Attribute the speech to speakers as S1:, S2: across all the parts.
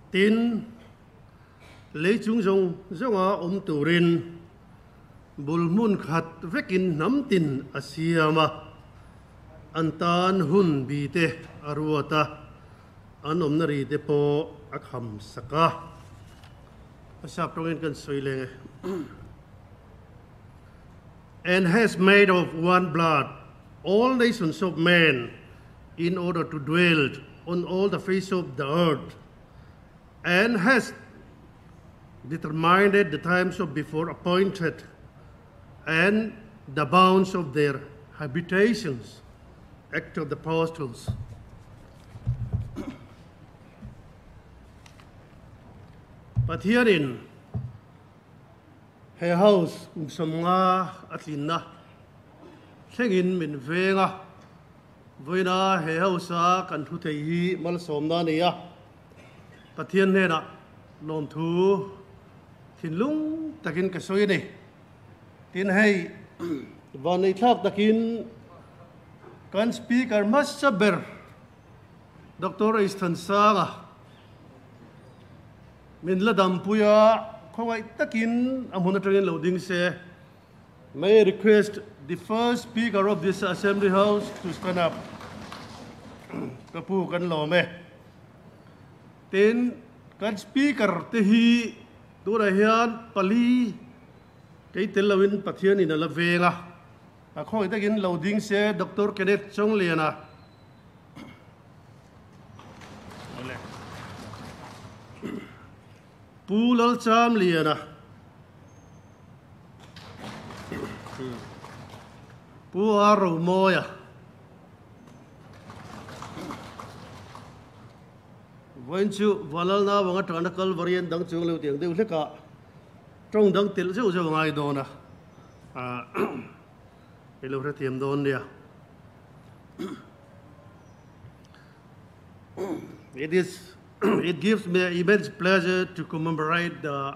S1: Tin lấy chúng dùng ông tù rin bul mun khat vekin nam tin asiama antan hun bite aruata an omnari te po akham saka asap tongin kan soilenge and has made of one blood all nations of men in order to dwell on all the face of the earth, and has determined the times of before appointed and the bounds of their habitations. Act of the Apostles. But herein, he house samnga atlina sengin min venga voina he house kan thu thei mal somna niya pathian ne na lom thu thin lung takin ka soi ni tin hei van nei thak takin kan speaker masaber Dr. Istan Sanga min ladam puya khawai takin amhuna train loading se may I request the first speaker of this assembly house to stand up. Kapu kan lo me tin kan speaker te hi tu ra hian pali kai telawin pathian in la venga a khoi takin loading se Dr. Kenneth Chong liana pulal cham liana puaro moya wenchu valalna wanga tanakal varian dang chung lu tiang de leka trong dang til chu chu ngai dona a elo re tiam don dia It gives me immense pleasure to commemorate the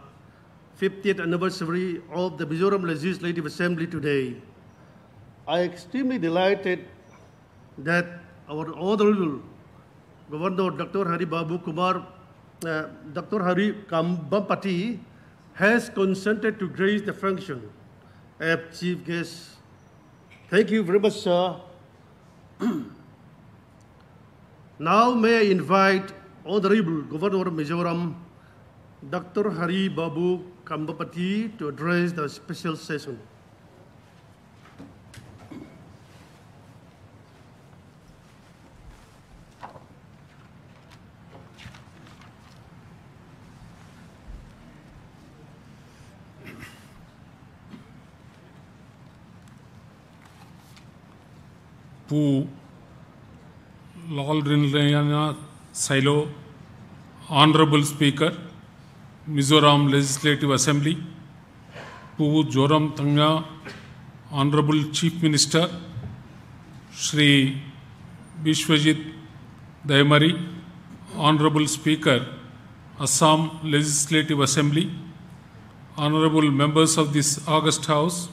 S1: 50th anniversary of the Mizoram Legislative Assembly today. I am extremely delighted that our Honorable Governor Dr. Hari Babu Kumar, Dr. Hari Kambampati has consented to grace the function as Chief Guest. Thank you very much, sir. Now may I invite Honorable Governor of Mizoram, Dr. Hari Babu Kambampati, to address the special session.
S2: Pu Lolrinlayana Silo, Honorable Speaker, Mizoram Legislative Assembly, Pu Joram Tanga, Honorable Chief Minister, Shri Bishwajit Daimari, Honorable Speaker, Assam Legislative Assembly, Honorable members of this August House,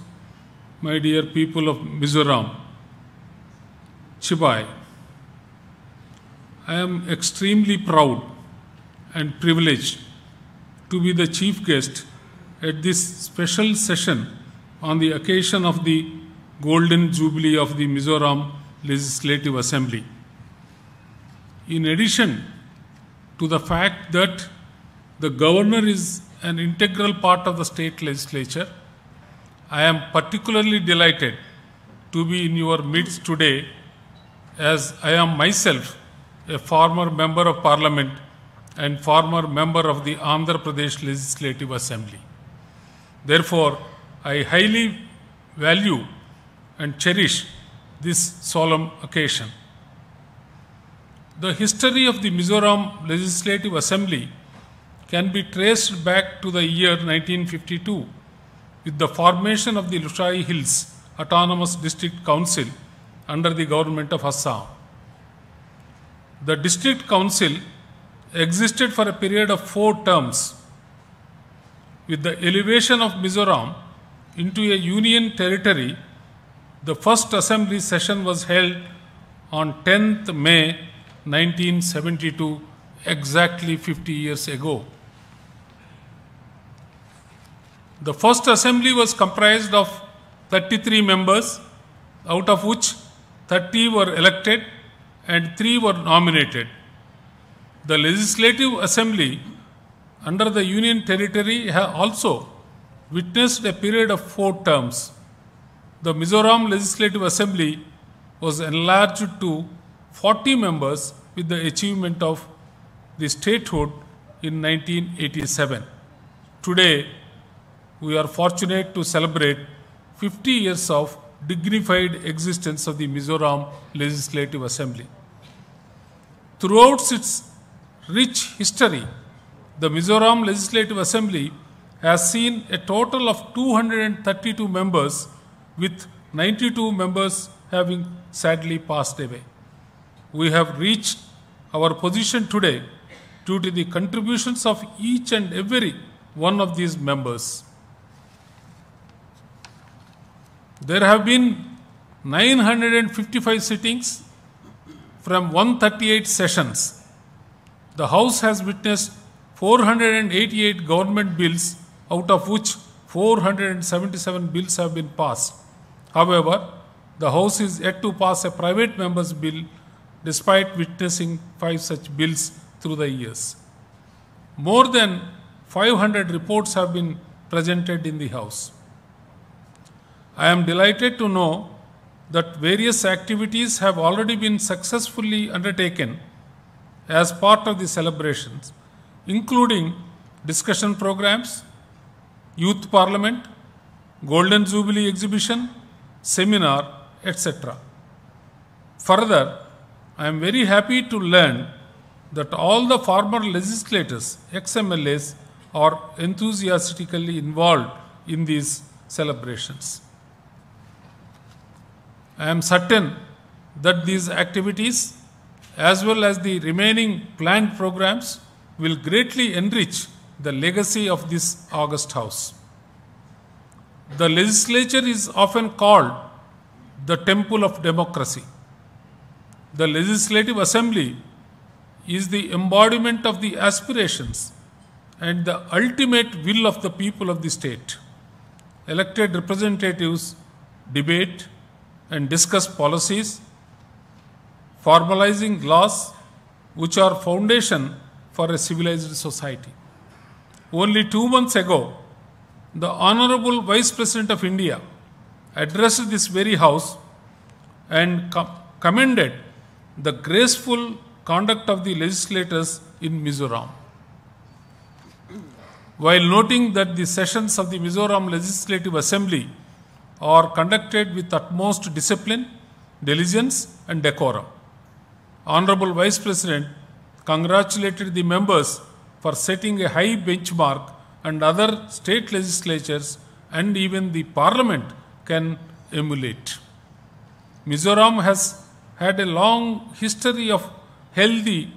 S2: my dear people of Mizoram, Chibai, I am extremely proud and privileged to be the chief guest at this special session on the occasion of the Golden Jubilee of the Mizoram Legislative Assembly. In addition to the fact that the governor is an integral part of the state legislature, I am particularly delighted to be in your midst today, as I am myself a former member of parliament and former member of the Andhra Pradesh Legislative Assembly. Therefore, I highly value and cherish this solemn occasion. The history of the Mizoram Legislative Assembly can be traced back to the year 1952 with the formation of the Lushai Hills Autonomous District Council under the government of Assam. The district council existed for a period of 4 terms. With the elevation of Mizoram into a union territory, the first assembly session was held on 10th May 1972, exactly 50 years ago. The first assembly was comprised of 33 members, out of which 30 were elected and 3 were nominated. The Legislative Assembly under the Union Territory also witnessed a period of 4 terms. The Mizoram Legislative Assembly was enlarged to 40 members with the achievement of the statehood in 1987. Today, we are fortunate to celebrate 50 years of dignified existence of the Mizoram Legislative Assembly. Throughout its rich history, the Mizoram Legislative Assembly has seen a total of 232 members, with 92 members having sadly passed away. We have reached our position today due to the contributions of each and every one of these members. There have been 955 sittings from 138 sessions. The House has witnessed 488 government bills, out of which 477 bills have been passed. However, the House is yet to pass a private member's bill, despite witnessing 5 such bills through the years. More than 500 reports have been presented in the House. I am delighted to know that various activities have already been successfully undertaken as part of the celebrations, including discussion programs, youth parliament, golden jubilee exhibition, seminar, etc. Further, I am very happy to learn that all the former legislators, ex-MLAs, are enthusiastically involved in these celebrations. I am certain that these activities, as well as the remaining planned programs, will greatly enrich the legacy of this august house. The legislature is often called the temple of democracy. The Legislative Assembly is the embodiment of the aspirations and the ultimate will of the people of the state. Elected representatives debate and discuss policies, formalizing laws which are foundation for a civilized society. Only 2 months ago, the Honorable Vice President of India addressed this very House and commended the graceful conduct of the legislators in Mizoram. While noting that the sessions of the Mizoram Legislative Assembly are conducted with utmost discipline, diligence and decorum, Honorable Vice President congratulated the members for setting a high benchmark, and other state legislatures and even the parliament can emulate. Mizoram has had a long history of healthy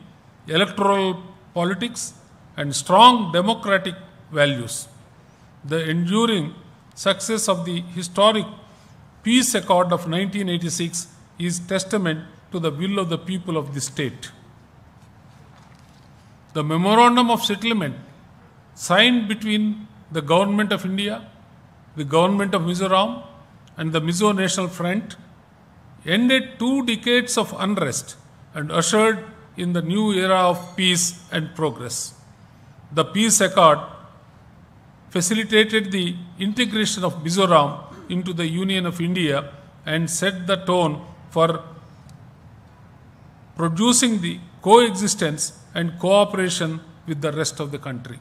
S2: electoral politics and strong democratic values. The enduring success of the historic Peace Accord of 1986 is testament to the will of the people of the state. The Memorandum of Settlement signed between the Government of India, the Government of Mizoram and the Mizo National Front ended 2 decades of unrest and ushered in the new era of peace and progress. The Peace Accord facilitated the integration of Mizoram into the Union of India and set the tone for producing the coexistence and cooperation with the rest of the country.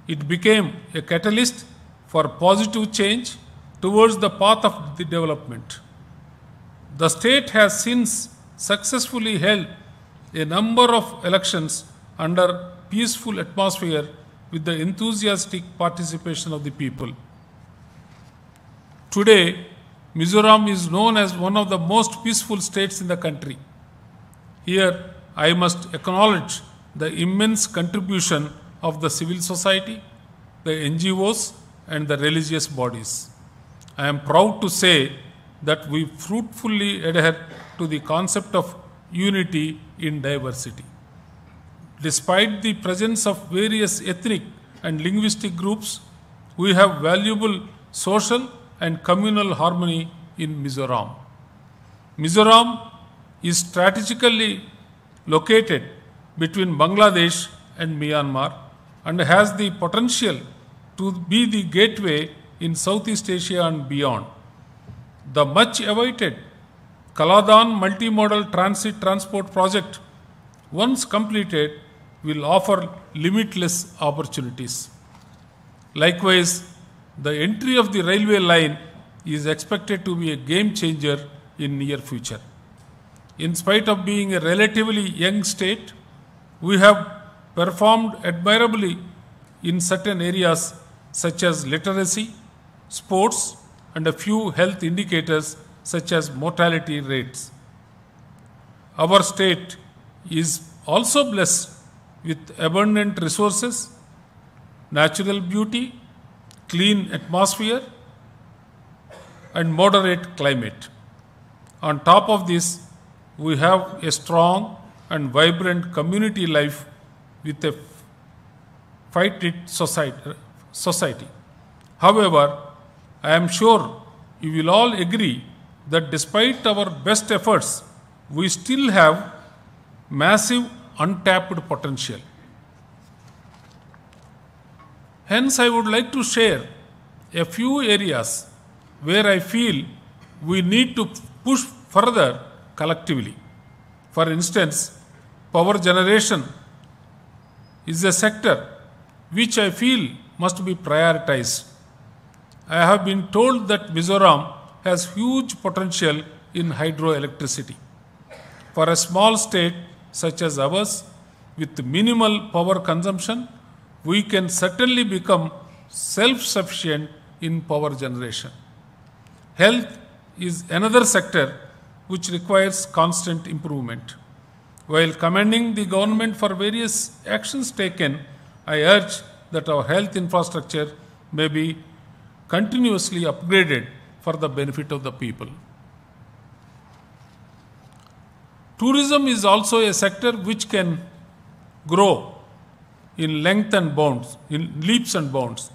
S2: It became a catalyst for positive change towards the path of the development. The state has since successfully held a number of elections under peaceful atmosphere with the enthusiastic participation of the people. Today, Mizoram is known as one of the most peaceful states in the country. Here, I must acknowledge the immense contribution of the civil society, the NGOs, and the religious bodies. I am proud to say that we fruitfully adhere to the concept of unity in diversity. Despite the presence of various ethnic and linguistic groups, we have valuable social and communal harmony in Mizoram. Mizoram is strategically located between Bangladesh and Myanmar and has the potential to be the gateway in Southeast Asia and beyond. The much awaited Kaladan multimodal transport project, once completed, will offer limitless opportunities. Likewise, the entry of the railway line is expected to be a game changer in near future. In spite of being a relatively young state, we have performed admirably in certain areas such as literacy, sports, and a few health indicators such as mortality rates. Our state is also blessed with abundant resources, natural beauty, clean atmosphere, and moderate climate. On top of this, we have a strong and vibrant community life with a fighting society. However, I am sure you will all agree that despite our best efforts, we still have massive untapped potential. Hence, I would like to share a few areas where I feel we need to push further collectively. For instance, power generation is a sector which I feel must be prioritized. I have been told that Mizoram has huge potential in hydroelectricity. For a small state such as ours, with minimal power consumption, we can certainly become self-sufficient in power generation. Health is another sector which requires constant improvement. While commending the government for various actions taken, I urge that our health infrastructure may be continuously upgraded for the benefit of the people. Tourism is also a sector which can grow in length and bounds, in leaps and bounds.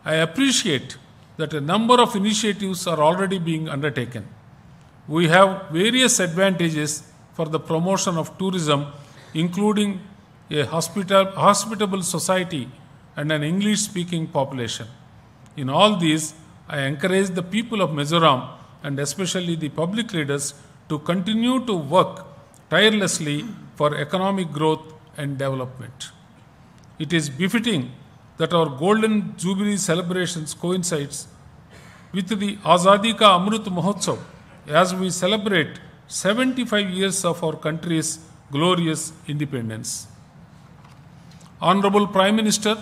S2: I appreciate that a number of initiatives are already being undertaken. We have various advantages for the promotion of tourism, including a hospitable society and an English-speaking population. In all these, I encourage the people of Mizoram and especially the public leaders to continue to work tirelessly for economic growth and development. It is befitting that our Golden Jubilee celebrations coincides with the Azadi Ka Amrit Mahotsav as we celebrate 75 years of our country's glorious independence. Honorable Prime Minister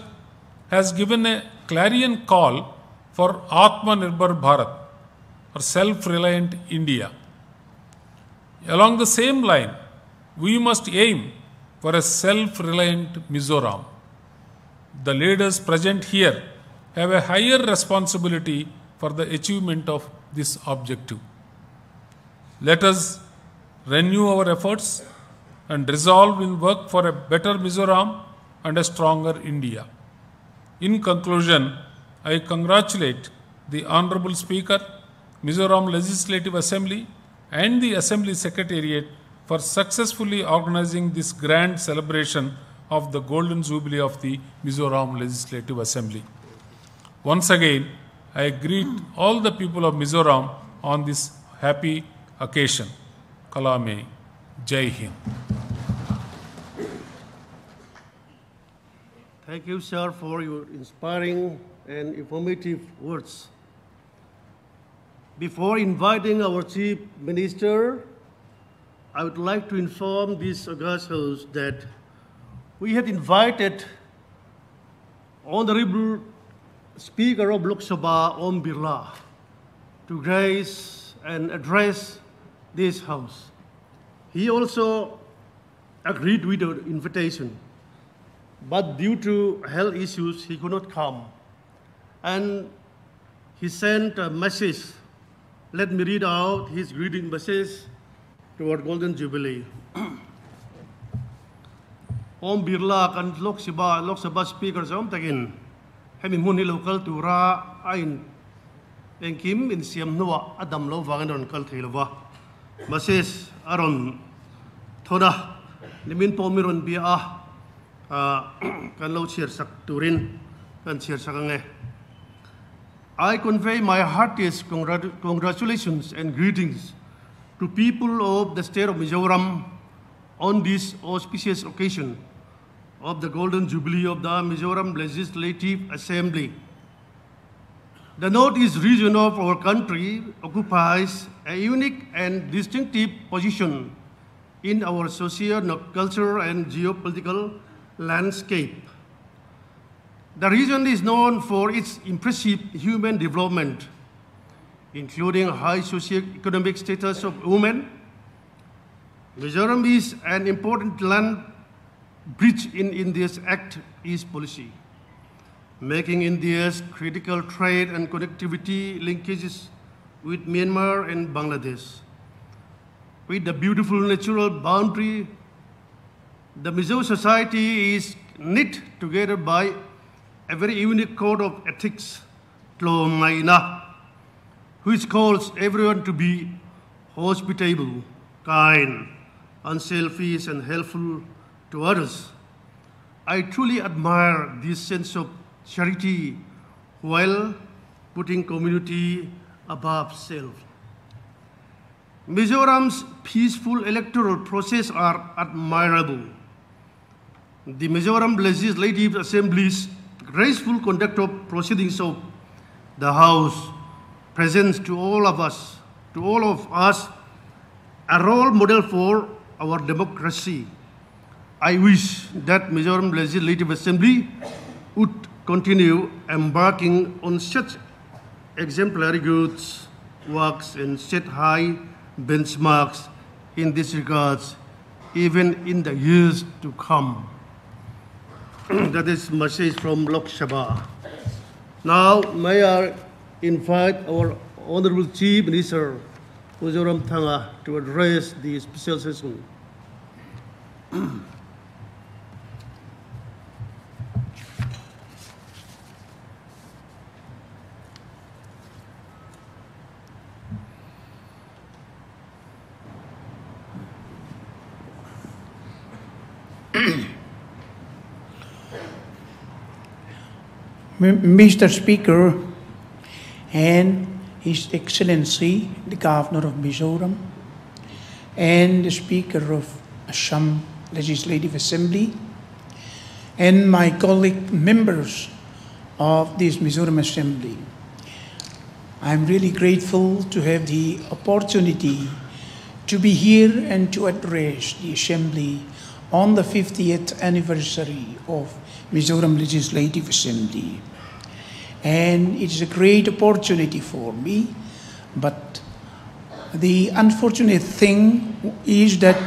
S2: has given a clarion call for Atmanirbhar Bharat, or self-reliant India. Along the same line, we must aim for a self-reliant Mizoram. The leaders present here have a higher responsibility for the achievement of this objective. Let us renew our efforts and resolve in work for a better Mizoram and a stronger India. In conclusion, I congratulate the Honorable Speaker, Mizoram Legislative Assembly, and the Assembly Secretariat for successfully organizing this grand celebration of the Golden Jubilee of the Mizoram Legislative Assembly. Once again, I greet all the people of Mizoram on this happy occasion. Kalame, Jai Hind.
S1: Thank you, sir, for your inspiring and informative words. Before inviting our Chief Minister, I would like to inform this august house that we had invited Honorable Speaker of Lok Sabha, Om Birla, to grace and address this House. He also agreed with the invitation, but due to health issues, he could not come. And he sent a message. Let me read out his greeting message toward Golden Jubilee. Om Birla kan Lok Sabha Speaker Om Tagin, Hemi Muni local to Ra Ain, and Kim in Siam Noa Adam Lo Vaganon Kaltilova. Message Aron Toda, Nimin Pomiron Bia, kan Lo Chir Sak Turin, kan Chir Sakange. I convey my heartiest congratulations and greetings to people of the state of Mizoram on this auspicious occasion of the Golden Jubilee of the Mizoram Legislative Assembly. The northeast region of our country occupies a unique and distinctive position in our socio-cultural and geopolitical landscape. The region is known for its impressive human development, including high socio-economic status of women. Mizoram is an important land bridge in India's Act East policy, making India's critical trade and connectivity linkages with Myanmar and Bangladesh. With the beautiful natural boundary, the Mizo society is knit together by a very unique code of ethics, which calls everyone to be hospitable, kind, unselfish, and helpful to others. I truly admire this sense of charity while putting community above self. Mizoram's peaceful electoral process are admirable. The Mizoram Legislative Assembly's graceful conduct of proceedings of the House presents to all of us, a role model for our democracy. I wish that Mizoram Legislative Assembly would continue embarking on such exemplary good works and set high benchmarks in this regard, even in the years to come. That is message from Lok Sabha. Now, may I invite our Honorable Chief Minister, Mizoram Thanga, to address the special session.
S3: Mr. Speaker and His Excellency, the Governor of Mizoram, and the Speaker of Assam Legislative Assembly, and my colleague members of this Mizoram Assembly. I'm really grateful to have the opportunity to be here and to address the Assembly on the 50th anniversary of Mizoram Legislative Assembly. And it is a great opportunity for me, but the unfortunate thing is that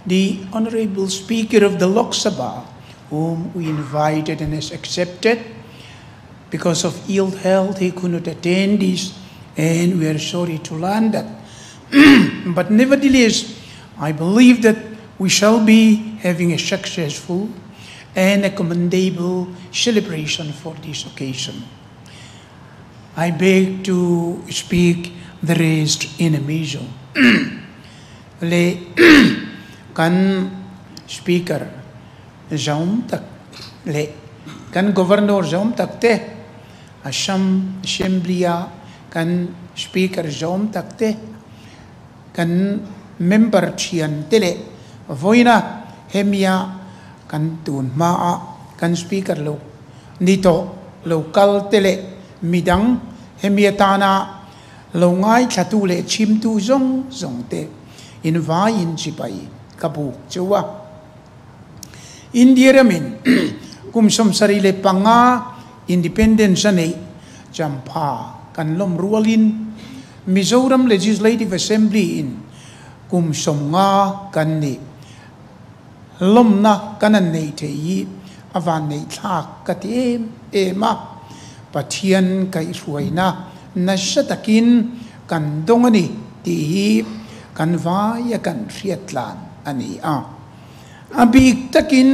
S3: the Honorable Speaker of the Lok Sabha, whom we invited and has accepted, because of ill health, he could not attend this, and we are sorry to learn that. But nevertheless, I believe that we shall be having a successful and a commendable celebration for this occasion. I beg to speak the rest in a Mizo. Le kan speaker Zaum tak le kan governor Zaum tak te Assam Assemblia kan speaker Zaum tak te kan member chian tele voina hemia kan tun maa kan speaker lo nito local tele midang hemiatana lo ngai thatu le chim tu zong zong te in vai in chipai kabu chewa India ramin kum som sari le panga independence nei champa kan lom rualin Mizoram Legislative Assembly in kum som nga kan ni lom na kanan nei te yi avan nei thak katim ema pathian kai ruaina na shatakin kan dongani ti hi kan vaya kan riatlan ani a abik takin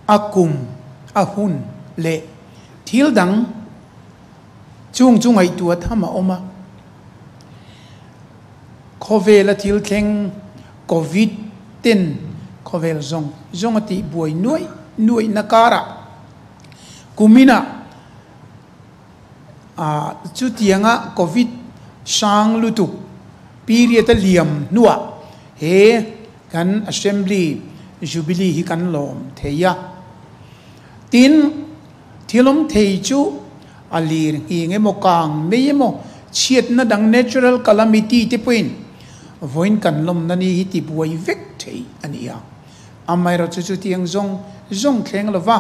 S3: akum ahun le thil dang chung chung ai tua thama oma khovela thil theng covid ten khovel zong ati buai nuai nakara kumina chu tianga covid sang lutu period liam nuwa he kan assembly jubilee hi kan lom theya tin thilom thei chu alir hi nge mo kang meyemo chiat na dang natural calamity te point voin kan lom nani hi ti buai vek thei ania amai ro chu tiang zong thleng lova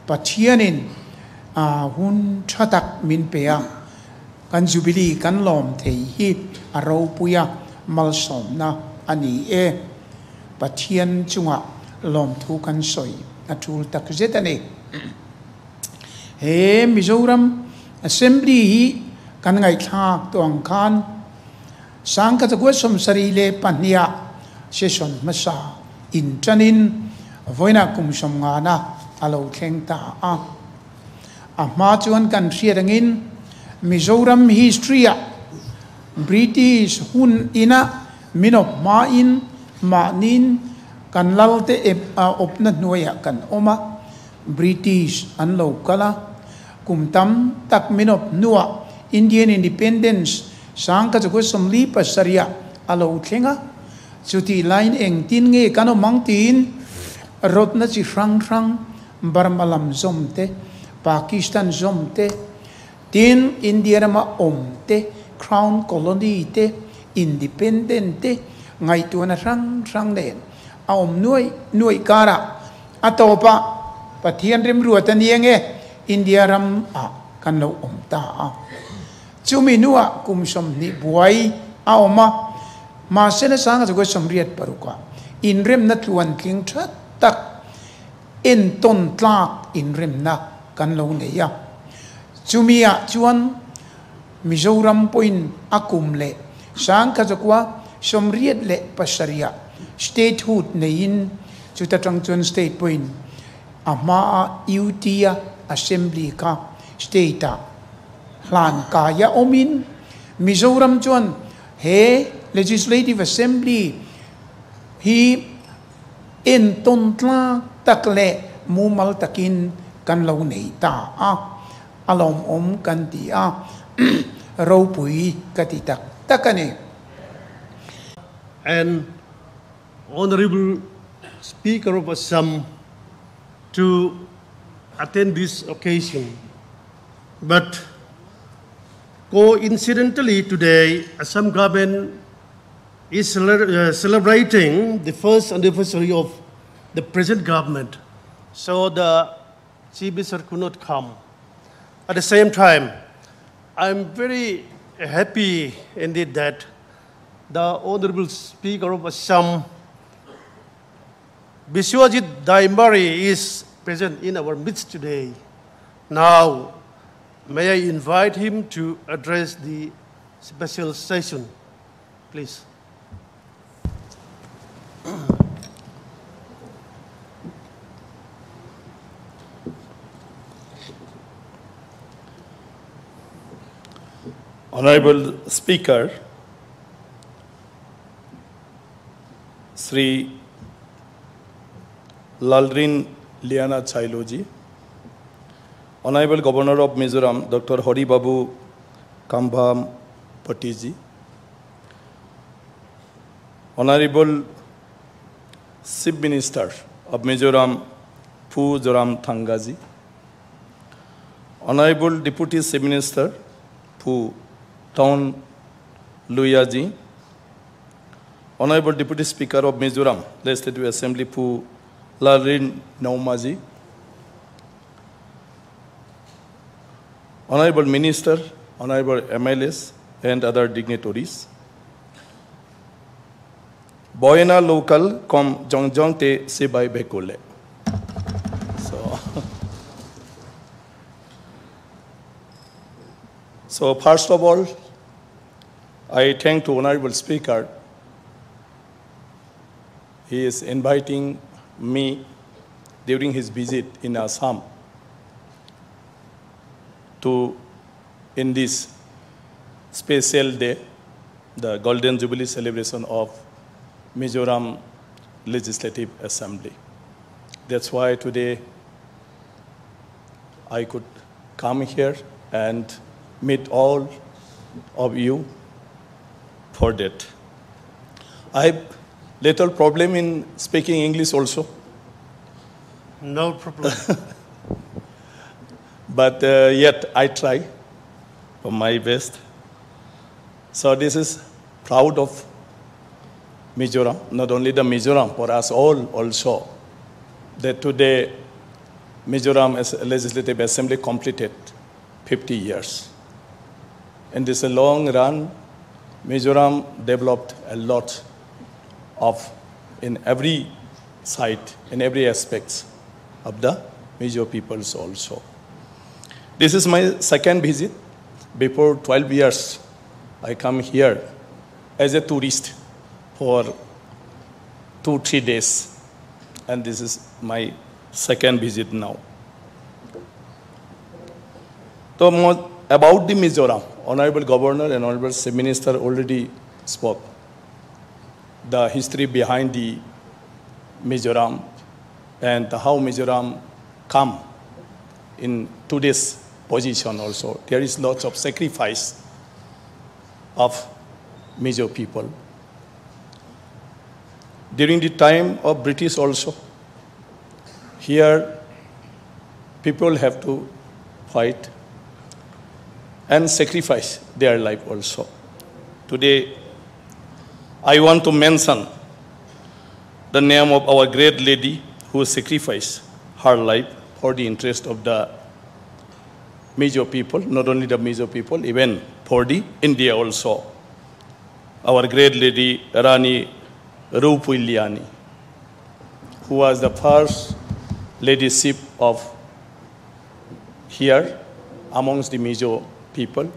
S3: pathianin hun thatak min pea kan jubilee kan lom thei hi aro puya malsom na ani e pathian chunga lom thu kan soi atul tak zetane he Mizoram assembly hi kan ngai thak tong khan sang ka chakwa som sari le pania session masa in chanin voina kum som nga na alo thleng ta ma chuan kan hriarangin Mizoram history British hun ina minop ma in ma nin kan lalte opna noya kan oma British an lokala kumtam tak minop nuwa Indian independence sang ka chakwa somli pasaria alo thlenga chuti line eng tin nge kano mangtin rotna chi rang barmalam zomte Pakistan zomte tin India ma omte crown colony te independent te ngai tuana rang den om nuai kara atopa pathian rim ruatan yenge India ram kan lo omta chumi nuwa kum som ni buai oma ma sena sanga go somriat paruka in rem na tuan king that tak in ton tlak in rem na kan lo ne ya chumia chuan Mizoram point akum le sang ka jakwa somriat le pasaria statehood nein chutatang chuan state point ama utia assembly ka state hlan kaya omin Mizoram chuan he legislative assembly hi in tontla takle mumal takin kan lo nei ta alom kan ti ro pui katitak takane.
S1: And Honorable Speaker of Assam to attend this occasion. But coincidentally today, Assam government is celebrating the first anniversary of the present government. So the Chief Minister could not come. At the same time, I'm very happy indeed that the Honorable Speaker of Assam, Biswajit Daimari, is present in our midst today. Now, may I invite him to address the special session, please.
S4: Honorable Speaker, Sri Lalrin Liana Chailoji, Honorable Governor of Mizoram, Dr. Hori Babu Kambam Patiji, Honorable Chief Minister of Mizoram, Phu Zoram Thangaji, Honorable Deputy Chief Minister, Phu Town Luyaji, Honorable Deputy Speaker of Mizoram Legislative Assembly, Pu Larin Naumaji, Honorable Minister, Honorable MLAs, and other dignitaries. Boyena local com jongjong te sebai bekole. So first of all, I thank to Honorable Speaker. He is inviting me during his visit in Assam to, in this special day, the Golden Jubilee celebration of Mizoram Legislative Assembly. That's why today I could come here and meet all of you for that. I have little problem in speaking English also.
S1: No problem.
S4: But yet I try for my best. So this is proud of Mizoram, not only the Mizoram, for us all also, that today Mizoram Legislative Assembly completed 50 years. In this long run, Mizoram developed a lot of, in every side, in every aspect of the Mizo peoples also. This is my second visit. Before 12 years, I come here as a tourist for 2-3 days. And this is my second visit now. So about the Mizoram, Honorable Governor and Honorable Chief Minister already spoke. The history behind the Mizoram and how Mizoram come in today's position also. There is lots of sacrifice of Mizo people. During the time of British also, here people have to fight and sacrifice their life also. Today, I want to mention the name of our great lady who sacrificed her life for the interest of the Mizo people, not only the Mizo people, even for the India also. Our great lady, Rani Rupuiliani, who was the first ladyship of here amongst the Mizo people,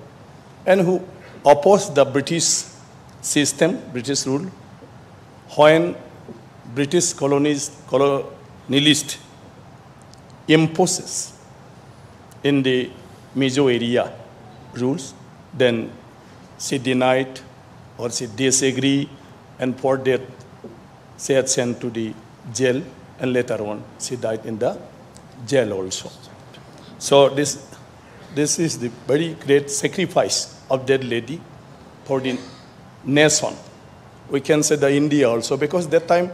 S4: and who opposed the British system, British rule, when British colonist imposes in the Mizo area rules, then she denied or she disagreed, and for that she had sent to the jail, and later on she died in the jail also. So this is the very great sacrifice of that lady for the nation. We can say the India also, because that time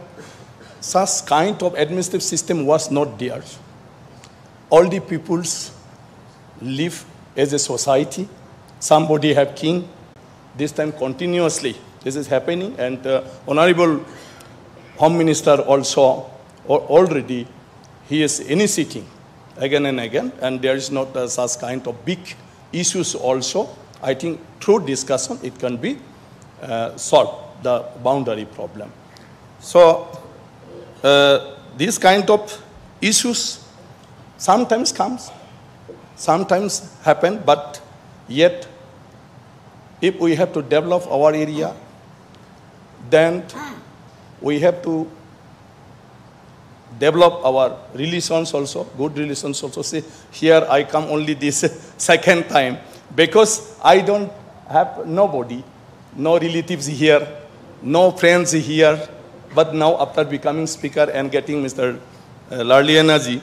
S4: such kind of administrative system was not there. All the peoples live as a society. Somebody have king. This time continuously this is happening, and Honorable Home Minister also already he is initiating again and again, and there is not such kind of big issues also. I think through discussion it can be solved, the boundary problem. So these kind of issues sometimes comes, sometimes happen, but yet if we have to develop our area, then we have to develop our relations also, good relations also. See, here I come only this second time because I don't have nobody, no relatives here, no friends here. But now after becoming speaker and getting Mr. Larlianaji,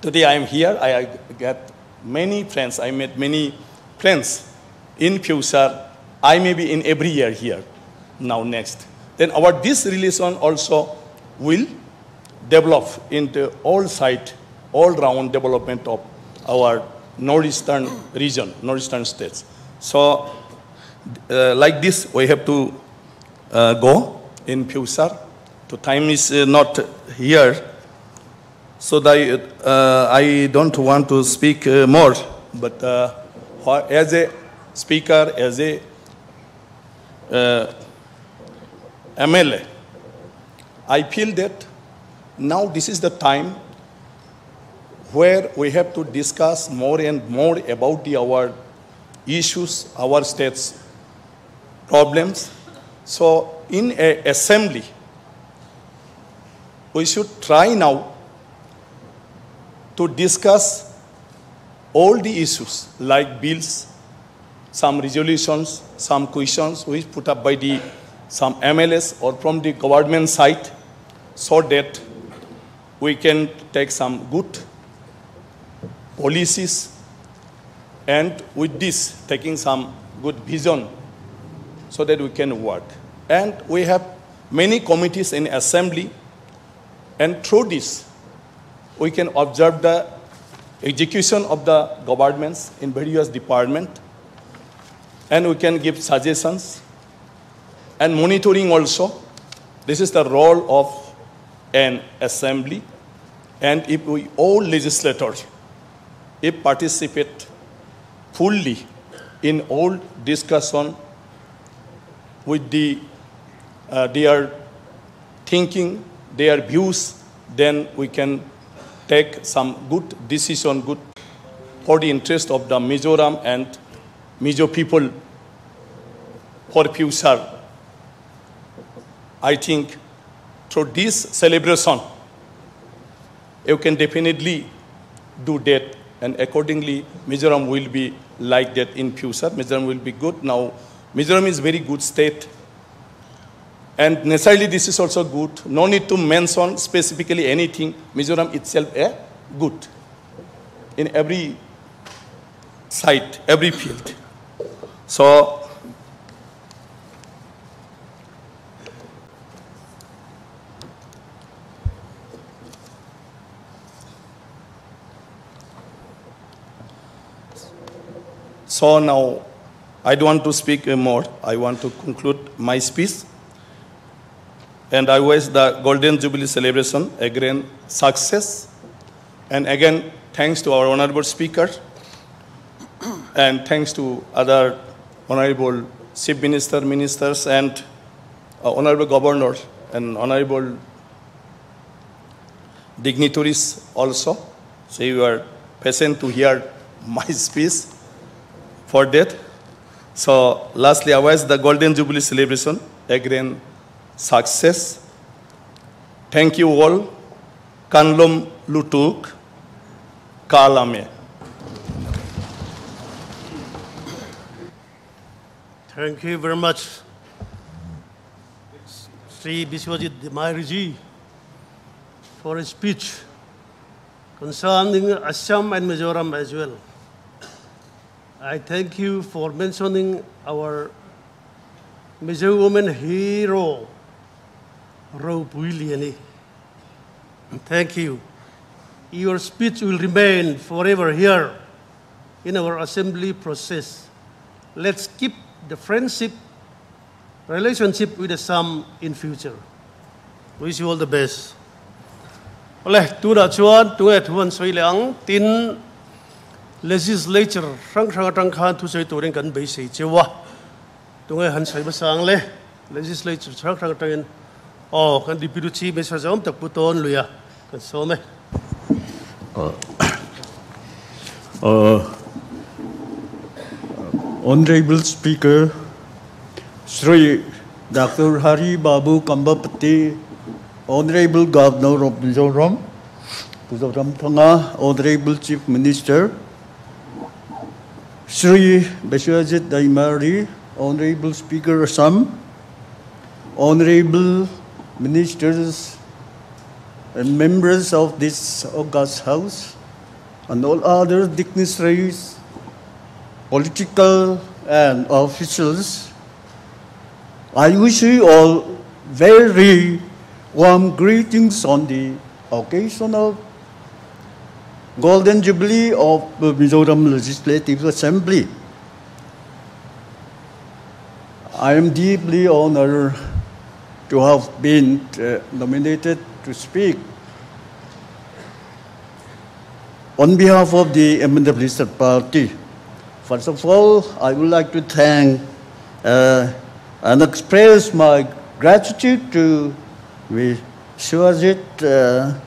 S4: today I am here. I get many friends. I met many friends. In future, I may be in every year here. Now next. Then this relation also will develop into all side, all round development of our northeastern region, northeastern states. So like this, we have to go. in future. The time is not here, so that I don't want to speak more. But as a speaker, as a MLA, I feel that now this is the time where we have to discuss more and more about our issues, our state's problems. So in an assembly, we should try now to discuss all the issues like bills, some resolutions, some questions which put up by some MLAs or from the government side, so that we can take some good policies, and with this taking some good vision so that we can work. And we have many committees in assembly, and through this we can observe the execution of the governments in various departments, and we can give suggestions and monitoring also. This is the role of an assembly. And if we all legislators, if participate fully in all discussion with their thinking, their views, then we can take some good decision, good for the interest of the Mizoram and Mizo people for future. I think through this celebration, you can definitely do that, and accordingly, Mizoram will be like that in future. Mizoram will be good. Now, Mizoram is very good state, and necessarily this is also good. No need to mention specifically anything. Mizoram itself is good in every side, every field. So now, I don't want to speak more. I want to conclude my speech. And I wish the Golden Jubilee celebration a grand success. And again, thanks to our honorable speaker, and thanks to other honorable chief minister, ministers, and honorable governor, and honorable dignitaries also. So you are patient to hear my speech for that. So lastly, I wish the Golden Jubilee celebration a grand success. Thank you all. Kanlom Lutuk Kalame.
S1: Thank you very much, Sri Biswajit Mahariji, for a speech concerning Assam and Mizoram as well. I thank you for mentioning our Mizo woman hero, Ropuyliani. Thank you. Your speech will remain forever here in our assembly process. Let's keep the friendship, relationship with Assam in future. Wish you all the best. Oleh, tu da chuan, tu et huan soi liang, tin legislature, rang khan tu soi tu ring kan bei sei chewa. Tu ngai han soi ba sang le, legislature rang tang oh, kan deputy chief minister jom tak puton luya. Kan so me.
S5: Honorable Speaker, Sri Dr. Hari Babu Kambapati, Honorable Governor of Mizoram, Honorable Chief Minister, Sri Biswajit Daimari, Honorable Speaker Assam, Honorable Ministers and members of this august House, and all other dignitaries, political and officials, I wish you all very warm greetings on the occasion of Golden Jubilee of the Mizoram Legislative Assembly. I am deeply honored to have been nominated to speak. On behalf of the MNW Party, first of all, I would like to thank and express my gratitude to Shivajit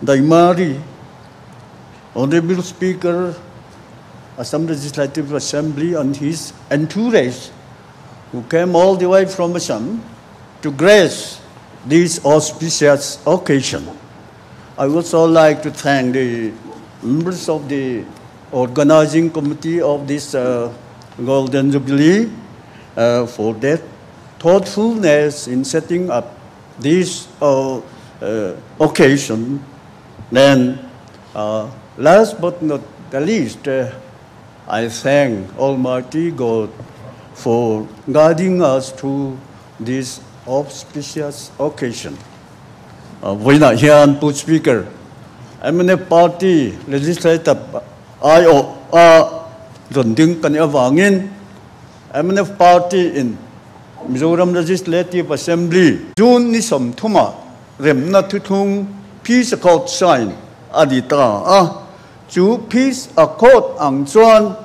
S5: Daimari, Honorable Speaker, Assam Legislative Assembly, and his entourage, who came all the way from Assam to grace this auspicious occasion. I would also like to thank the members of the organizing committee of this Golden Jubilee for their thoughtfulness in setting up this occasion. Then, last but not the least, I thank Almighty God for guiding us through this auspicious occasion. Với lại hiện Bộ Speaker, MNF Party Legislative IO dần tiếng cần vangin MNF Party in Mizoram Legislative Assembly June ni som thuma remna thuthung peace accord sign adita chu peace accord ang chuan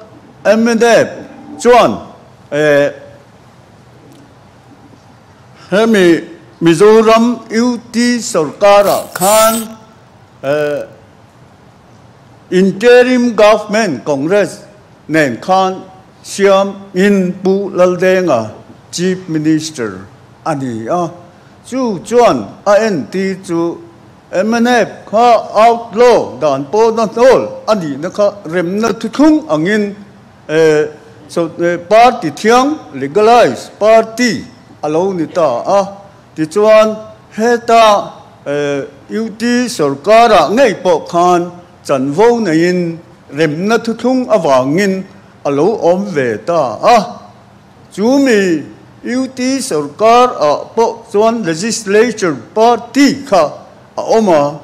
S5: MNF chuan hemi Mizoram UT Sarkara Khan interim government Congress nen Khan Siam in Pu Laldenga Chief Minister ani chu chuan ANT chu MNF kha outlaw dan po na tol ani na kha remna thuthung angin so party thiang legalize party alo ni ta ti chuan heta UT Sarkara ngai po khan chan vo na in remna thuthung awangin alo om ve ta chu mi UT Sarkar po chuan legislature party kha oma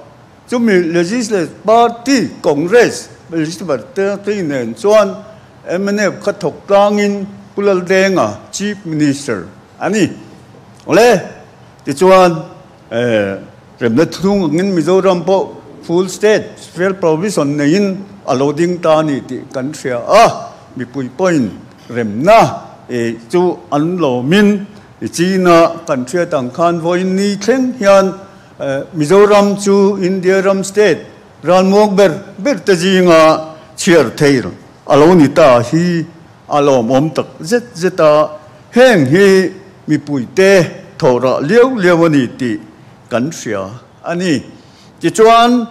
S5: chu mi legislative party congress legislative party nen chuan MNF kha thok tlangin pulal denga chief minister ani ole ti chuan remna thuthung ngin Mizoram po full state special provision nein allowing ta ni ti kan thria mi pui point remna chu anlo min china kan thria tang khan voin ni thleng hian Mizoram chu Indiaram state ran mok ber ta jinga chiar their alo ni ta hi alom om tak zeta heng hi mi pui te thora lieu ni ti kan thria ani ti chuan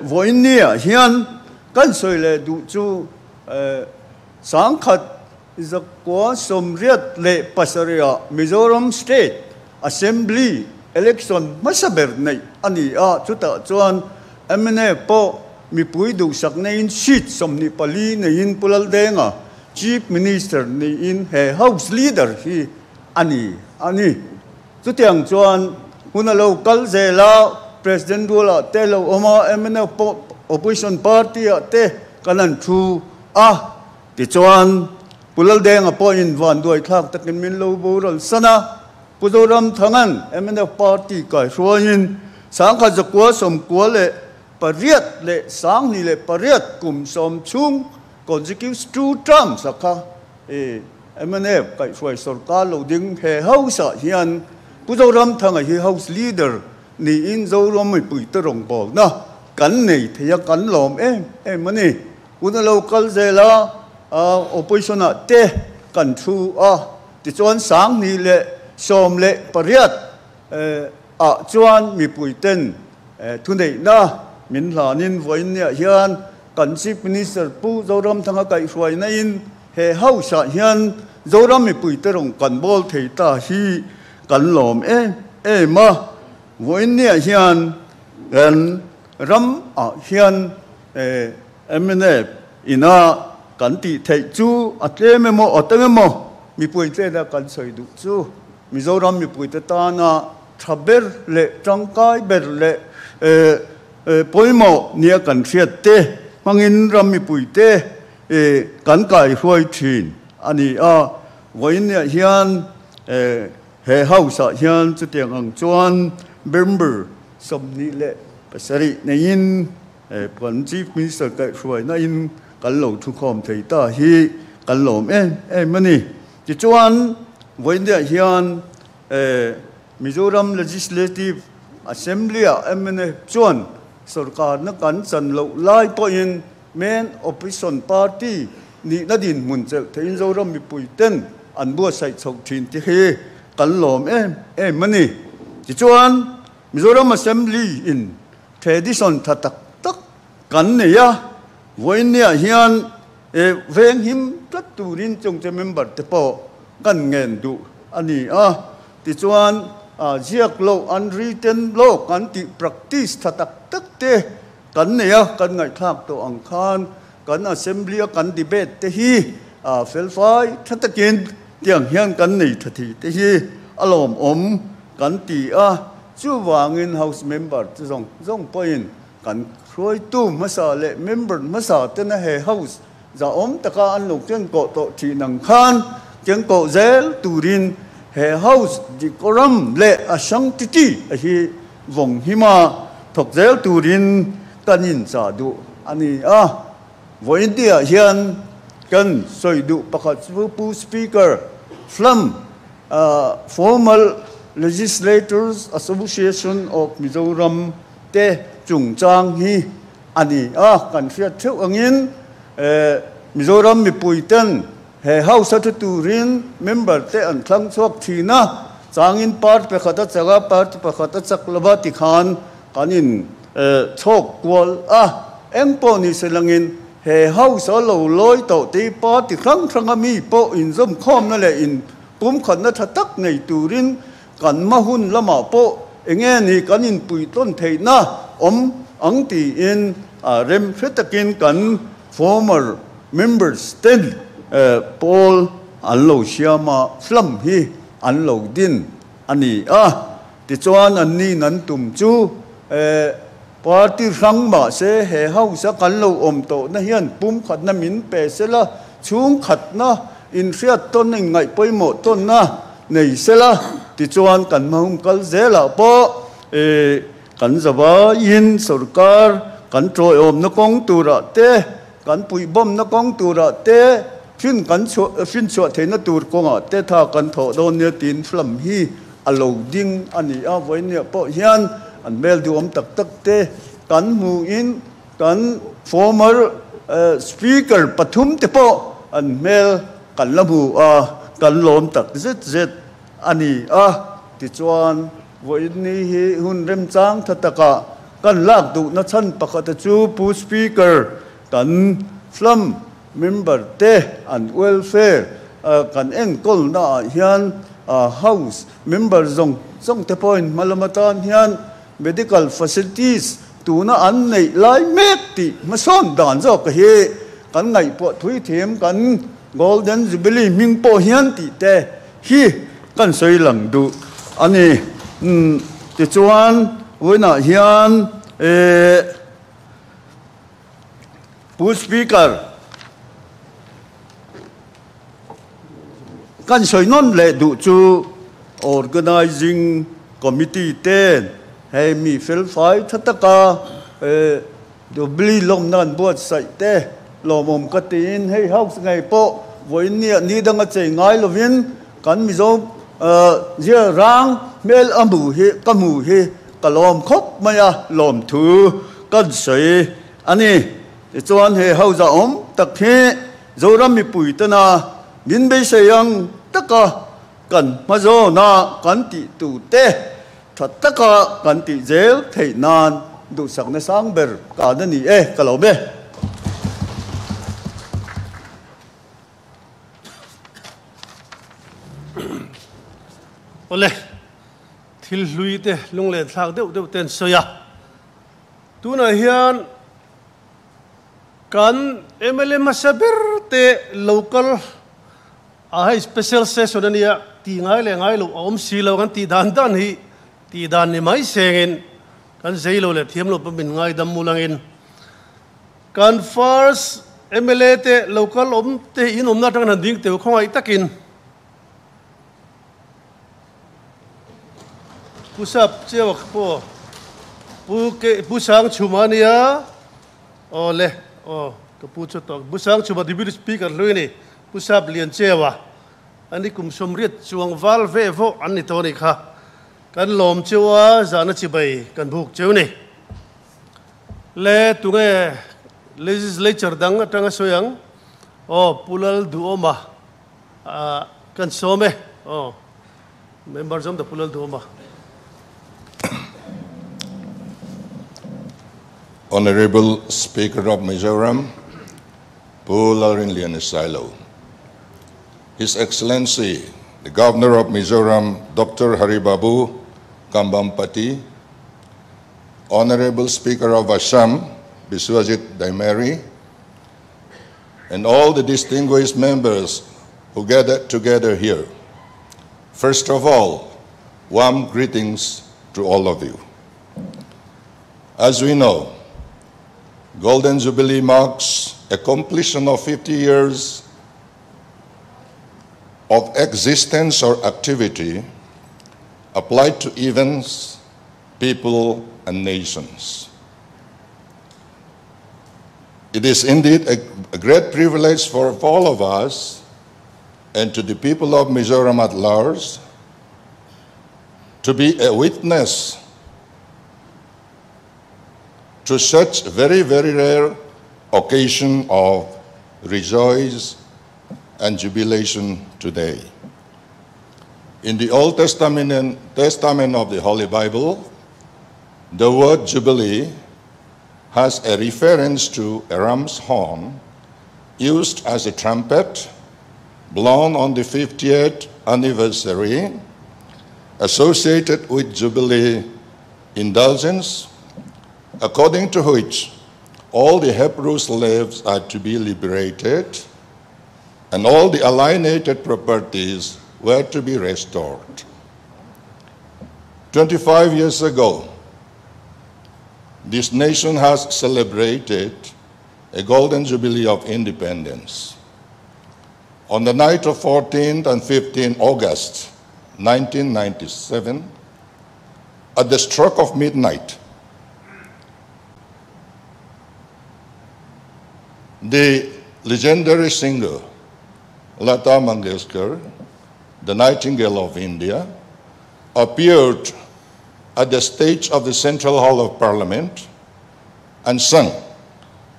S5: voin ni hian kan soile du chu sangkhat zakwa somriat le pasaria Mizoram state assembly election masaber nei ani chuta chuan MNF po mi pui du sak nei in seat somni pali nei in pulal denga chief minister nei in he house leader hi ani chutiang chuan hunalo kal zela president dula telo oma MNF po opposition party te kanan thu ti chuan pulal denga po in van doi thak takin min lo boral sana Mizoram thangan MNF party kai hruain sangkha zakwa som kwale pariat le sang ni le pariat kum som chung consecutive 2 terms sakha MNF kai hruai sarkar lo ding he house hian Mizoram thanga hi house leader ni in zoram mai pui ta rong bol na kan nei theya kan lom mani una local zela opposition te kan thu ti chuan sang ni le som le pariat chuan mi pui ten thu nei na min hlanin voin nia hian kan chief minister pu zoram thanga kai hruai na in he house hian zoram mi pui te rong kan bol thei ta hi kan lom ma voin nia hian kan ram hian MNF ina kan ti thei chu atleme mo otame mi pui te da kan soi du chu Mizoram mi pui te ta na thaber le tangkai ber le poimo nia kan thiat te mangin ram mi pui te kan kai hruai thin ani voin nia hian he house hian chu tiang ang chuan member somni le pasari nein pon chief minister kai hruai na in kan lo thu khom thei ta hi kan lom mani ti chuan voindia hian Mizoram Legislative Assembly emne chuan sarkar na kan chan lo lai po in main opposition party ni na din mun chel thein zoram mi puiten an bua sai chok thin ti he kan lom mani ti chuan Mizoram Assembly in tradition thatak tak kan ne ya voinia hian veng him tat turin chong che member te po kan ngen du ani ti chuan ziak lo unwritten law kan ti practice thatak tak te kan ne ya kan ngai thak to ang khan kan assembly kan debate te hi felfai thatakin tiang hian kan nei thathi te hi alom kan ti chu wangin house member chu zong point kan roi tu masa le member masa te na he house za taka an lok chen ko to thi nang khan chen ko zel turin he house decorum le sanctity hi vong hima thok zel turin kanin sa du ani voindia hian kan soidu pakhat pu speaker from formal Legislators Association of Mizoram te chungchang hi ani kan fiat theu angin Mizoram mi puiten he house to turin member te an thlang chok thina changin part pe khata chaga part pe khata chaklaba ti khan kanin chok kwal engpo ni selangin he house lo loi to te part ti thang mi po in zom khom na le in pum khan na thatak nei turin kan mahun lama po enge ni kanin puiton theina ang ti in rem fetakin kan former members ten Paul anlo siama flam hi anlo din ani ti chuan anni nan tum chu party rang ma se he house kan lo to na hian pum khat na min pe sela chung khat na in riat ton ngai poimo ton na nei sela ti chuan kan mahum kal zela po kan zawa in sarkar kan troi na kong tura te kan pui bom na kong tura te fin chua theina tur konga te tha kan tho don ne tin flam hi alo ding ani voinia po hian an mel du tak te kan mu in kan former speaker pathum te po an mel kan lamu kan lom tak zet ani ti chuan voini hi hun rem chang thataka kan lak du na chan pakhat chu pu speaker kan flam member te an welfare kan engkol na hian house member zong te point malamatan hian medical facilities tuna an nei lai mek ti mason dan zo ka hi kan ngai po thui them kan golden jubilee ming po hian ti te hi kan soi lang du ani ti chuan voina hian pu speaker kan soi non le du chu organizing committee ten hey mi fel fai thataka dobli lom nan buat sai te lomom katin hey house ngai po voinia ni danga chei ngai lovin kan mi zo zia rang mel amu hi kamu hi kalom khop maya lom thu kan soi ani chuan he house tak he zoram mi puitana min be sayang taka kan mazo na kan ti tu te thataka kan ti zel thei nan du sak na sang ber ka na ni kalobe
S1: ole thil hlui te lung le thak deuh ten soya tuna hian kan MLA masaber te local special session ania ti ngai le ngai lo silo kan ti dan hi ti dan ni mai sengin kan zeilo le thiam lo pamin ngai dam mulangin kan first MLA te local te in na tang na ding te khongai takin pusap cewa po pusang cuma ni ya oleh kepucuk tok pusang cuma diberi speaker lu ini pusap lian cewa ani kum somriat chuang val ve vo ani to ni kha kan lom cewa zana cibai kan buk cew ni le tunge legislature dang atanga soyang pulal duoma kan some members of the pulal duoma.
S6: Honorable Speaker of Mizoram, Pularin Lianisilo, His Excellency, the Governor of Mizoram, Dr. Haribabu Kambampati, Honorable Speaker of Assam, Biswajit Daimeri, and all the distinguished members who gathered together here. First of all, warm greetings to all of you. As we know, Golden Jubilee marks a completion of 50 years of existence or activity applied to events, people, and nations. It is indeed a great privilege for all of us and to the people of Mizoram at large to be a witness to such very, very rare occasion of rejoice and jubilation today. In the Old Testament of the Holy Bible, the word Jubilee has a reference to a ram's horn used as a trumpet blown on the 50th anniversary, associated with Jubilee indulgence, according to which all the Hebrew slaves are to be liberated and all the alienated properties were to be restored. 25 years ago, this nation has celebrated a golden jubilee of independence. On the night of 14th and 15th August 1997, at the stroke of midnight, the legendary singer Lata Mangeshkar, the Nightingale of India, appeared at the stage of the Central Hall of Parliament and sang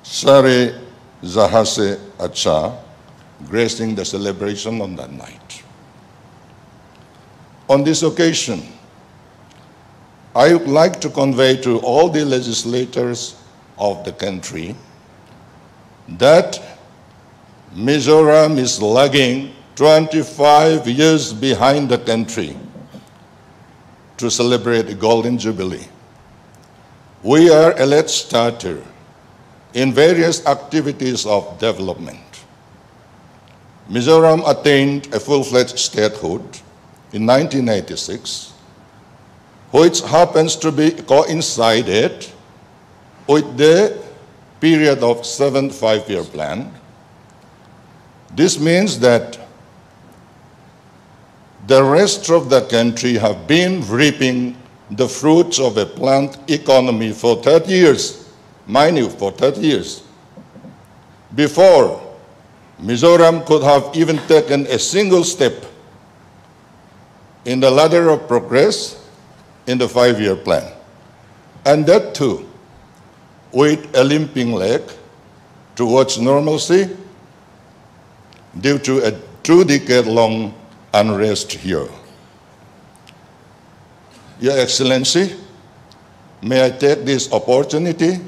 S6: Sare Zahase Acha, gracing the celebration on that night. On this occasion, I would like to convey to all the legislators of the country that Mizoram is lagging 25 years behind the country to celebrate the Golden Jubilee. We are a late starter in various activities of development. Mizoram attained a full-fledged statehood in 1986, which happens to be coincided with the period of 7th five-year plan. This means that the rest of the country have been reaping the fruits of a planned economy for 30 years, mind you, for 30 years, before Mizoram could have even taken a single step in the ladder of progress in the five-year plan. And that too, with a limping leg towards normalcy due to a 2-decade-long unrest here. Your Excellency, may I take this opportunity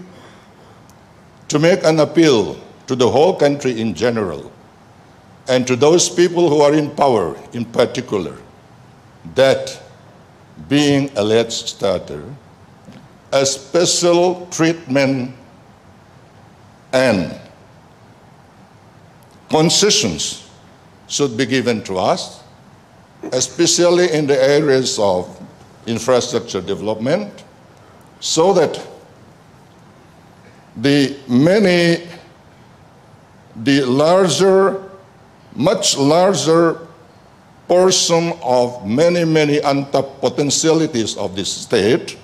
S6: to make an appeal to the whole country in general and to those people who are in power in particular, that being a late starter, a special treatment and concessions should be given to us, especially in the areas of infrastructure development, so that the much larger portion of many, many untapped potentialities of this state,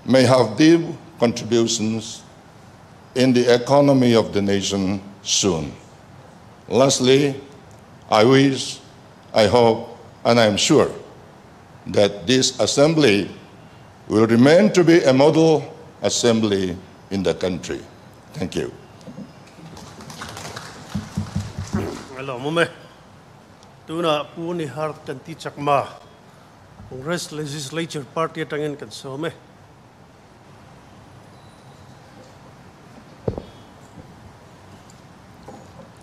S6: may have deep contributions in the economy of the nation soon. Lastly, I wish, I hope, and I am sure that this assembly will remain to be a model assembly in the country. Thank you.
S1: Hello, Mume. Tuna puni har kanti chakma. Congress Legislature Party tangin kansome.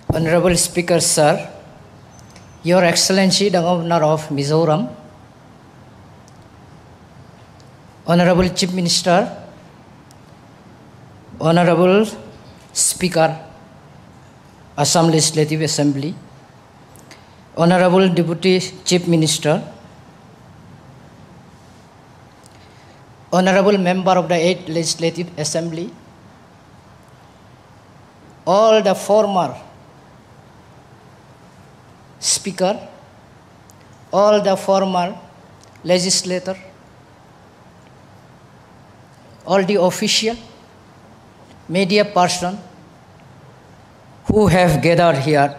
S7: Honorable Speaker, Sir, Your Excellency, the Governor of Mizoram, Honorable Chief Minister, Honorable Speaker, Assam Legislative Assembly, Honorable Deputy Chief Minister, Honorable Member of the 8th Legislative Assembly, all the former Speaker, all the former legislator, all the official, media person who have gathered here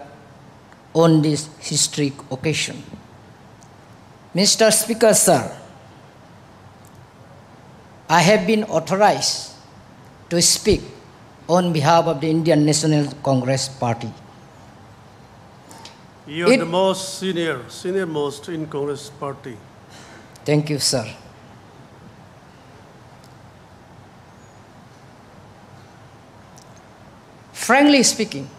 S7: on this historic occasion. Mr. Speaker, sir, I have been authorized to speak on behalf of the Indian National Congress Party.
S1: You're the most senior most in Congress Party.
S7: Thank you, sir. Frankly speaking,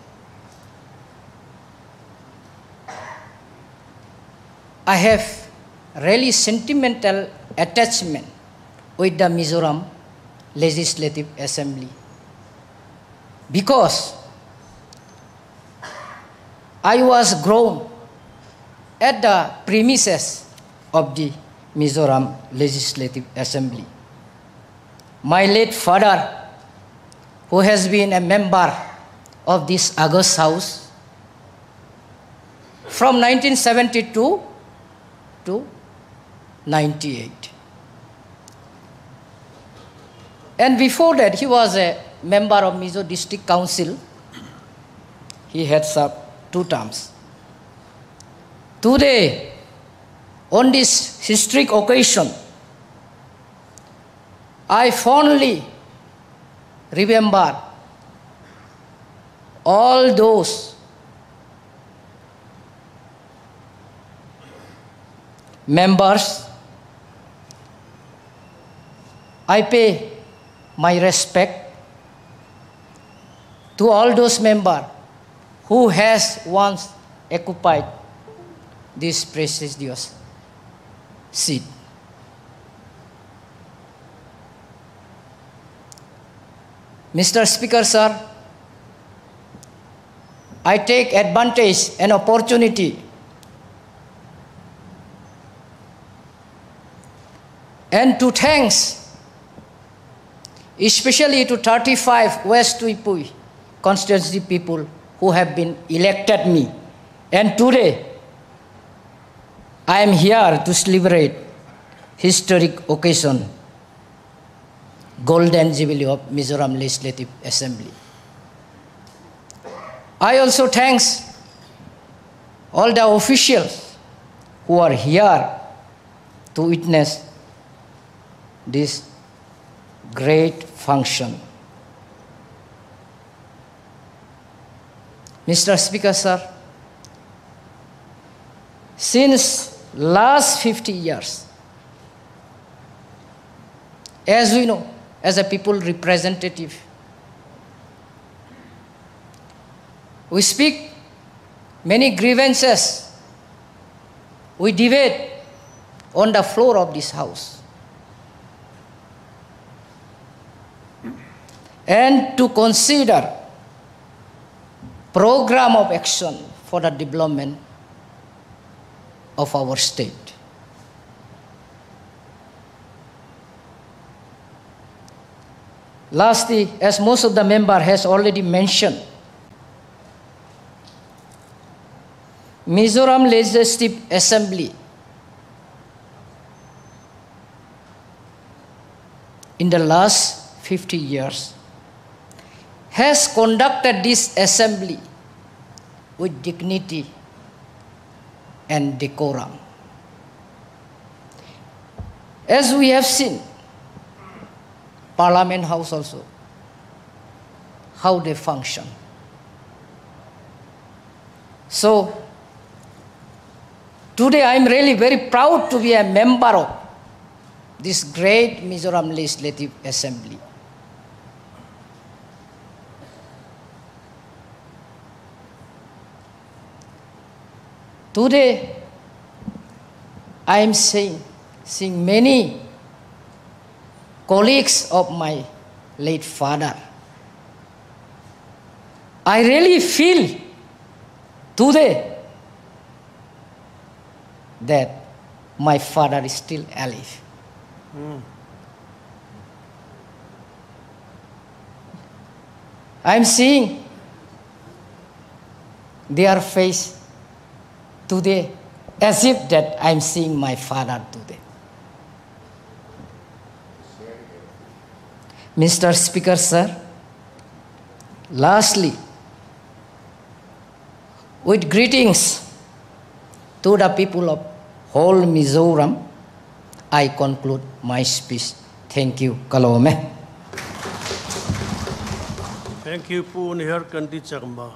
S7: I have really sentimental attachment with the Mizoram Legislative Assembly because I was grown at the premises of the Mizoram Legislative Assembly. My late father, who has been a member of this August House from 1972 to 98. And before that, he was a member of Mizo District Council. He had served 2 terms. Today, on this historic occasion, I fondly remember all those members. I pay my respect to all those members who has once occupied this prestigious seat. Mr. Speaker, sir, I take advantage and opportunity and to thanks especially to 35 West Tuipui constituency people who have been elected me. And today, I am here to celebrate historic occasion, Golden Jubilee of Mizoram Legislative Assembly. I also thanks all the officials who are here to witness this great function. Mr. Speaker, sir, since last 50 years, as we know, as a people representative, we speak many grievances, we debate on the floor of this house. And to consider program of action for the development of our state. Lastly, as most of the member has already mentioned, Mizoram Legislative Assembly in the last 50 years has conducted this assembly with dignity and decorum. As we have seen, Parliament House also, how they function. So, today I am really very proud to be a member of this great Mizoram Legislative Assembly. Today, I am seeing many colleagues of my late father. I really feel today that my father is still alive. I am seeing their face today as if that I am seeing my father today. Mr. Speaker, sir, lastly, with greetings to the people of whole Mizoram, I conclude my speech. Thank you. Kalome.
S1: Thank you, Punihar Kanti Chakma.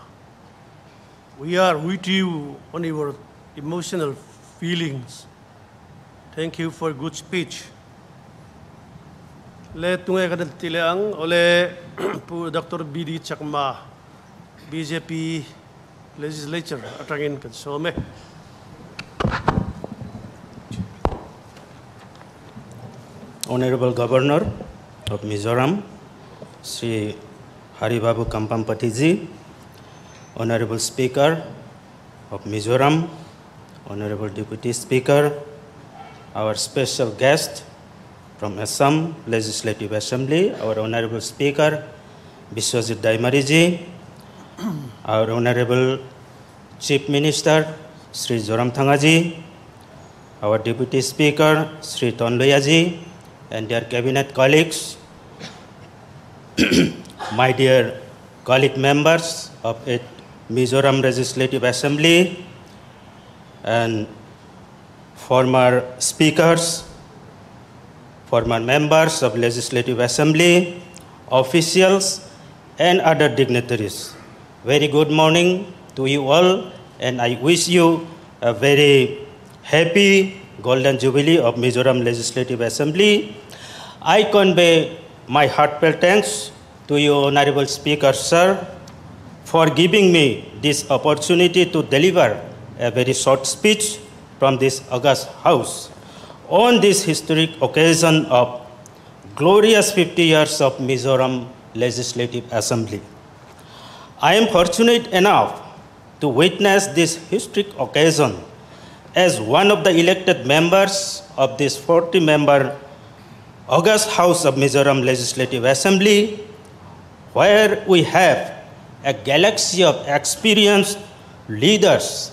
S1: We are with you on your emotional feelings. Thank you for good speech. Le tungai kadan tilang ole pu Dr. B.D. Chakma, BJP legislature atangin kansome.
S8: Honorable Governor of Mizoram, Sri Haribabu Kampampatiji, Honorable Speaker of Mizoram, Honorable Deputy Speaker, our special guest from Assam Legislative Assembly, our Honorable Speaker, Biswajit Daimariji, our Honorable Chief Minister, Sri Zoram Thangaji, our Deputy Speaker, Sri Tonloyaji, and their cabinet colleagues, my dear colleague members of Mizoram Legislative Assembly, and former speakers, former members of Legislative Assembly, officials, and other dignitaries. Very good morning to you all, and I wish you a very happy Golden Jubilee of Mizoram Legislative Assembly. I convey my heartfelt thanks to you, Honorable Speaker, sir, for giving me this opportunity to deliver a very short speech from this august house on this historic occasion of glorious 50 years of Mizoram Legislative Assembly. I am fortunate enough to witness this historic occasion as one of the elected members of this 40-member august House of Mizoram Legislative Assembly, where we have a galaxy of experienced leaders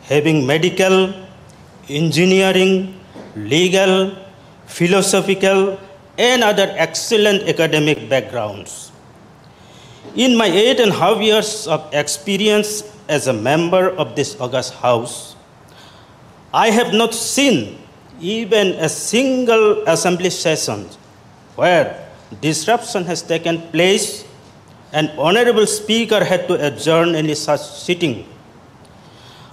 S8: having medical, engineering, legal, philosophical, and other excellent academic backgrounds. In my 8.5 years of experience as a member of this august House, I have not seen even a single assembly session where disruption has taken place and Honorable Speaker had to adjourn any such sitting.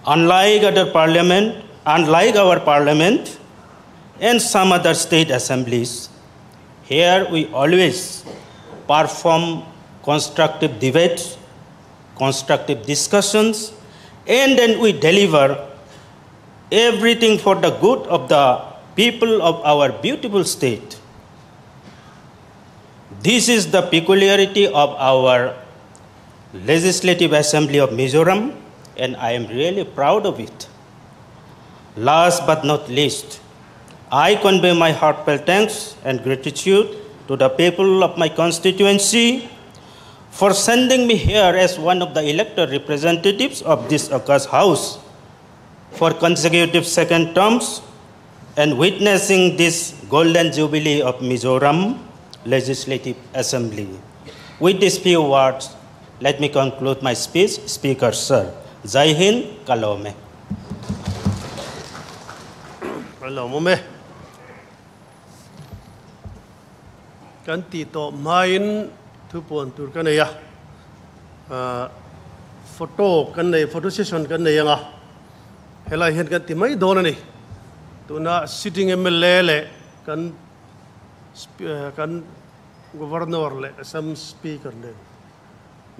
S8: Unlike our parliament and some other state assemblies, here we always perform constructive debates, constructive discussions, and then we deliver everything for the good of the people of our beautiful state. This is the peculiarity of our Legislative Assembly of Mizoram, and I am really proud of it. Last but not least, I convey my heartfelt thanks and gratitude to the people of my constituency for sending me here as one of the elected representatives of this august House for consecutive second terms and witnessing this golden jubilee of Mizoram Legislative Assembly. With these few words, let me conclude my speech. Speaker, sir. Jai Hind, Kalome.
S1: Kalome. Kan tito main tu pon tur kan ya. Photo kan nei photo session kan nei nga. Hela hen kan ti mai don ni. Tu na sitting MLA le kan governor le some speaker le.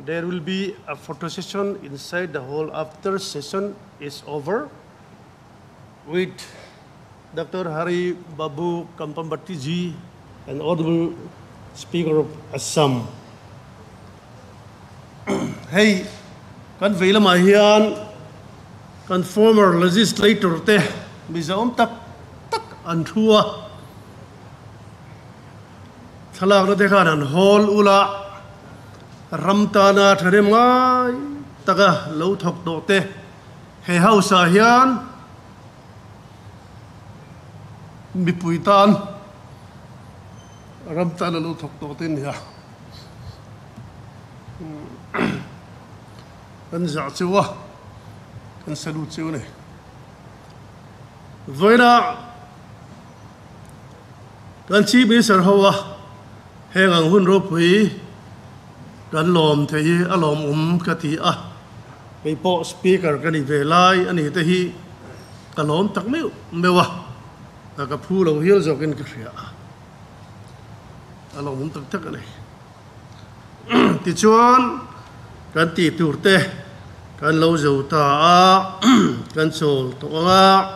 S1: There will be a photo session inside the hall after session is over with Dr. Hari Babu Kampambatti ji, an Honorable Speaker of Assam. Hey, kan vela mahian, kan former legislator te, Mizoram tak antua. Thalang na dekhanan hall ula. Ramtana thare ngai taga lo thok do te he hausa hian mi puitan ramtana lo thok do te nia kan za chuwa kan salu chu ne voina kan chi bi sar hawa he ngang hun ro pui kan lom thei alom kati a cái bộ speaker cái này về lại anh ấy thì cả lom tắc mèo mèo à cả phu lâu hiếu rồi cái gì à alom tắc tắc cái này thì chuan kan ti tur te kan lo zo ta a kan sol to a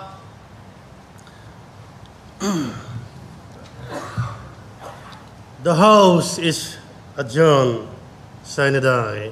S1: the house is adjourned. Sinadai.